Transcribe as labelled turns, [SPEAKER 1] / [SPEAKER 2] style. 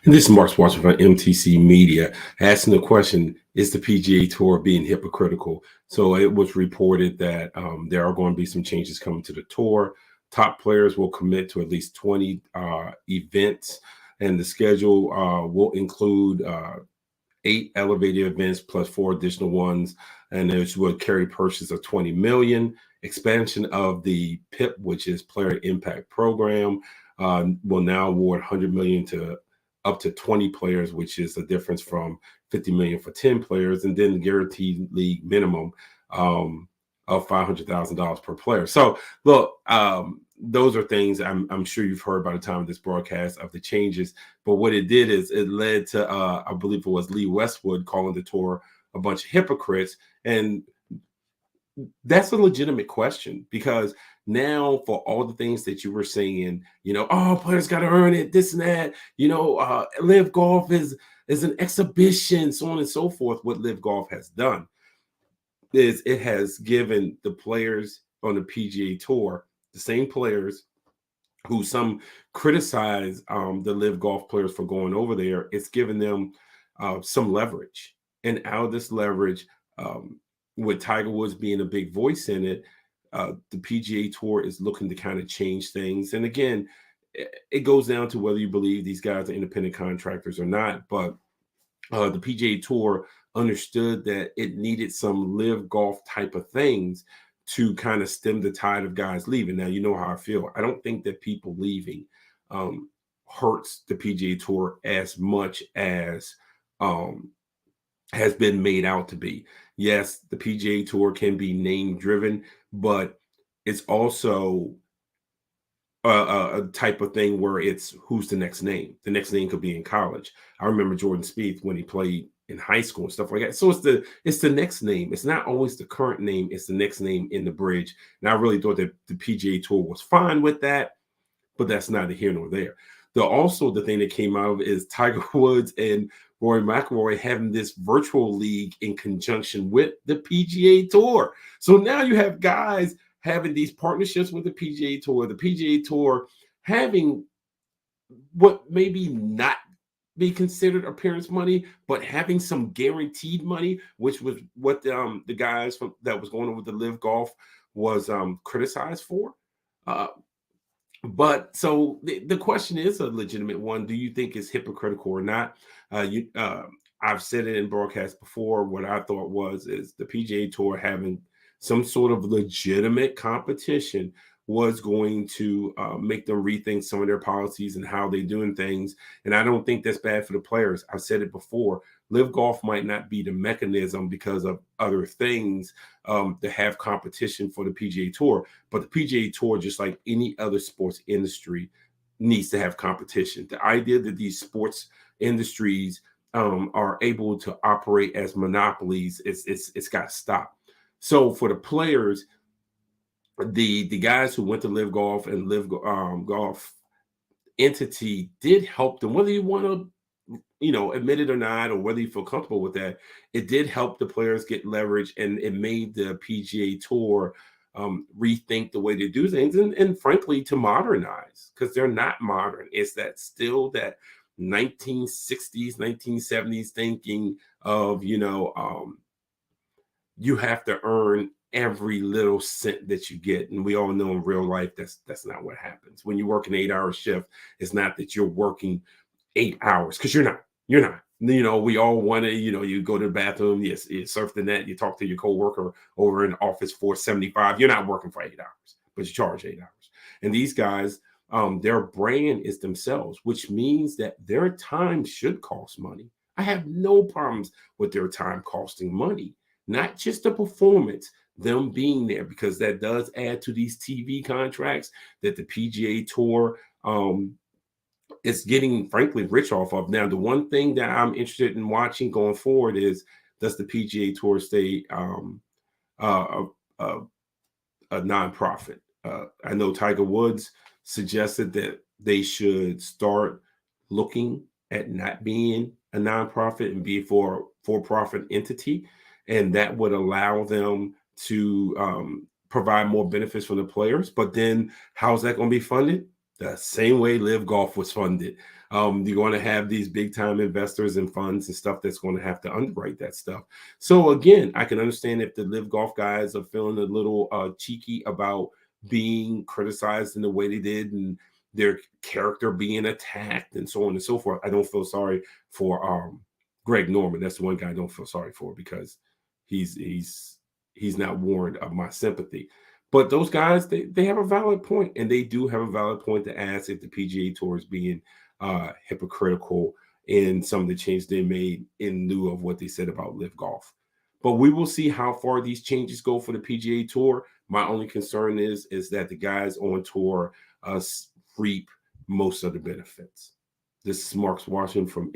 [SPEAKER 1] And this is Mark Schwartz from MTC Media asking the question, is the PGA Tour being hypocritical? So it was reported that there are going to be some changes coming to the tour. Top players will commit to at least 20 events, and the schedule will include 8 elevated events plus 4 additional ones, and there's will carry purchase of 20 million. Expansion of the PIP, which is Player Impact Program, will now award 100 million to up to 20 players, which is a difference from 50 million for 10 players, and then the guaranteed league minimum of $500,000 per player. So look, those are things I'm sure you've heard by the time of this broadcast of the changes. But what it did is it led to, I believe it was Lee Westwood calling the tour a bunch of hypocrites. And that's a legitimate question, because now for all the things that you were saying, oh, players got to earn it, this and that, live golf is an exhibition, so on and so forth. What live golf has done is it has given the players on the PGA Tour, the same players who some criticize the live golf players for going over there, it's given them some leverage. And out of this leverage, with Tiger Woods being a big voice in it, the PGA Tour is looking to kind of change things. And again, it goes down to whether you believe these guys are independent contractors or not. But the PGA Tour understood that it needed some live golf type of things to kind of stem the tide of guys leaving. Now, you know how I feel. I don't think that people leaving hurts the PGA Tour as much as has been made out to be. Yes, the PGA Tour can be name driven, but it's also a type of thing where it's who's the next name. The next name could be in college. I remember Jordan Spieth when he played in high school and stuff like that. So it's the next name. It's not always the current name. It's the next name in the bridge. And I really thought that the PGA Tour was fine with that, but that's neither here nor there. The thing that came out of it is Tiger Woods and Rory McIlroy having this virtual league in conjunction with the PGA Tour. So now you have guys having these partnerships with the PGA Tour having what maybe not be considered appearance money, but having some guaranteed money, which was what the guys that was going over the live golf was criticized for. But so the question is a legitimate one. Do you think it's hypocritical or not? I've said it in broadcast before. What I thought is the PGA Tour having some sort of legitimate competition was going to make them rethink some of their policies and how they're doing things. And I don't think that's bad for the players. I've said it before. Live golf might not be the mechanism because of other things to have competition for the PGA Tour. But the PGA Tour, just like any other sports industry, needs to have competition. The idea that these sports industries are able to operate as monopolies, it's got to stop. So for the players, the guys who went to live golf and live golf entity did help them, whether you want to admit it or not, or whether you feel comfortable with that. It did help the players get leverage, and it made the PGA Tour rethink the way they do things, and frankly to modernize, because they're not modern. It's that still that 1960s 1970s thinking of you have to earn every little cent that you get. And we all know in real life that's not what happens. When you work an 8-hour shift, it's not that you're working 8 hours, because you're not. We all want to, you go to the bathroom, you surf the net, you talk to your coworker over in office 475. You're not working for 8 hours, but you charge 8 hours. And these guys, their brand is themselves, which means that their time should cost money. I have no problems with their time costing money, not just the performance, them being there, because that does add to these TV contracts that the PGA Tour is getting, frankly, rich off of. Now, the one thing that I'm interested in watching going forward is, does the PGA Tour stay a nonprofit? I know Tiger Woods suggested that they should start looking at not being a nonprofit and be for-profit entity, and that would allow them to provide more benefits for the players. But then how's that going to be funded? The same way live golf was funded. You're going to have these big time investors and funds and stuff that's going to have to underwrite that stuff. So again, I can understand if the live golf guys are feeling a little cheeky about being criticized in the way they did and their character being attacked and so on and so forth. I don't feel sorry for Greg Norman. That's the one guy I don't feel sorry for, because he's not warned of my sympathy. But those guys, they have a valid point, and they do have a valid point to ask if the PGA Tour is being hypocritical in some of the changes they made in lieu of what they said about live golf. But we will see how far these changes go for the PGA Tour. My only concern is that the guys on tour reap most of the benefits. This is Mark Washington from